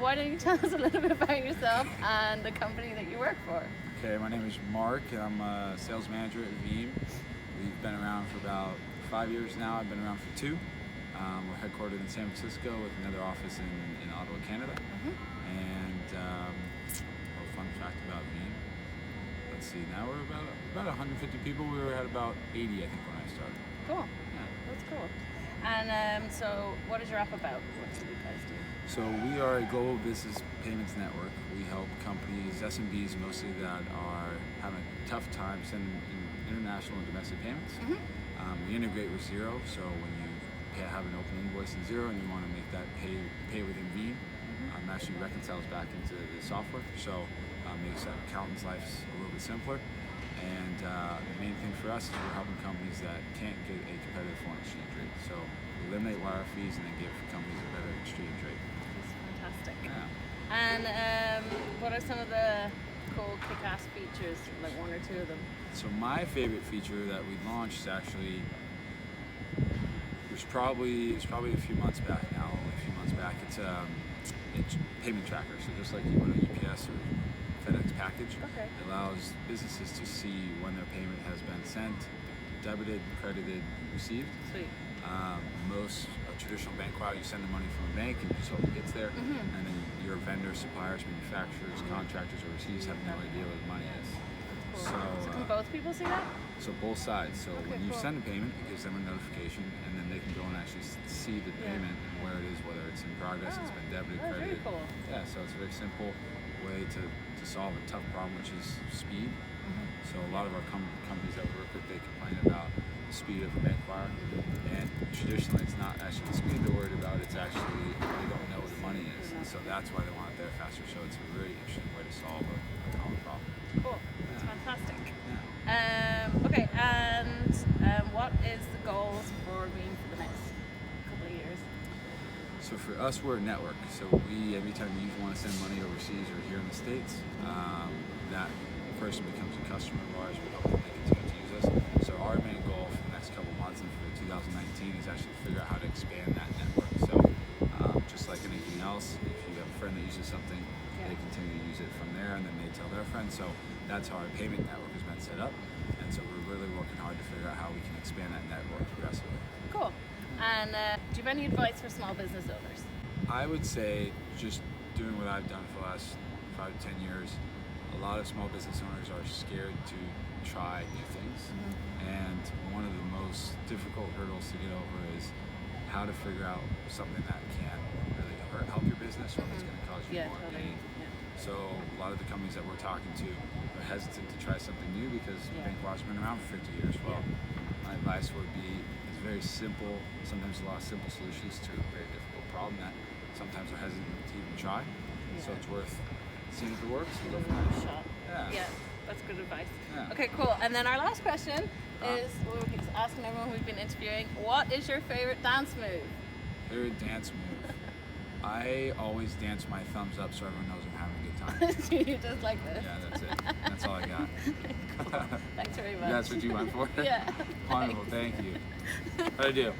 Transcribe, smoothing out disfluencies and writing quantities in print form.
why don't you tell us a little bit about yourself and the company that you work for? Okay, my name is Mark. I'm a sales manager at Veeam. We've been around for about 5 years now. I've been around for 2. We're headquartered in San Francisco with another office in Ottawa, Canada. And a fun fact about Veeam. Let's see, now we're about 150 people. We were at about 80, I think, when I started. Cool. Yeah. That's cool. And so what is your app about? What do you guys do? So we are a global business payments network. We help companies, SMBs mostly, that are having a tough time sending international and domestic payments. We integrate with Xero, so when you have an open invoice in Xero and you want to make that pay within Veeam, actually reconciles back into the software, so makes accountants' lives a little bit simpler. And the main thing for us is we're helping companies that can't get a competitive foreign exchange rate. So we eliminate wire fees and then give companies a better exchange rate. That's fantastic. Yeah. And what are some of the cool kick-ass features, like 1 or 2 of them? So my favorite feature that we launched actually was probably a few months back now. It's payment tracker. So just like you would a UPS or FedEx package, it allows businesses to see when their payment has been sent, debited, credited, received. Sweet. Most traditional bank wire, you send the money from a bank and you just hope it gets there, and then your vendors, suppliers, manufacturers, contractors overseas have no idea where the money is. Cool. So can both people see that? So both sides. So when you cool. send a payment, it gives them a notification, and then they can go and actually see the payment and where it is, whether it's in progress, it's been debited, credited. Very cool. Yeah, so it's a very simple way to solve a tough problem, which is speed. So a lot of our companies that we work with, they complain about the speed of a bank wire, and traditionally it's not actually the speed they're worried about, it's actually they don't know where the money is, and so that's why they want it there faster. So it's a really interesting way to solve a common problem. Cool. That's fantastic. Yeah. Okay, and what is the goals for Veeam for the next couple of years? So for us, we're a network. So every time you want to send money overseas or here in the States, that person becomes a customer of ours. We hope that they continue to use us. So our main goal for the next couple months and for 2019 is actually to figure out how to expand that network. So just like anything else, if you have a friend that uses something, they continue to use it from there, and then they tell their friends. So that's how our payment network has been set up. And so we're really working hard to figure out how we can expand that network progressively. Cool. And do you have any advice for small business owners? I would say just doing what I've done for the last 5 to 10 years. A lot of small business owners are scared to try new things. And one of the most difficult hurdles to get over is how to figure out something that can really help your business or it's going to cause you more pain. So a lot of the companies that we're talking to are hesitant to try something new because bank wires have been around for 50 years. Well, my advice would be it's very simple, sometimes a lot of simple solutions to a very difficult problem that sometimes are hesitant to even try. So it's worth seeing if it works and go from there. Yeah, that's good advice. Yeah. Okay, cool. And then our last question is, we're just asking everyone we've been interviewing, what is your favorite dance move? Favorite dance move? I always dance my thumbs up so everyone knows I'm having a good time. You just like this? Yeah, that's it. That's all I got. Cool. Thanks very much. That's what you went for? Yeah. Wonderful, thank you. How'd I do?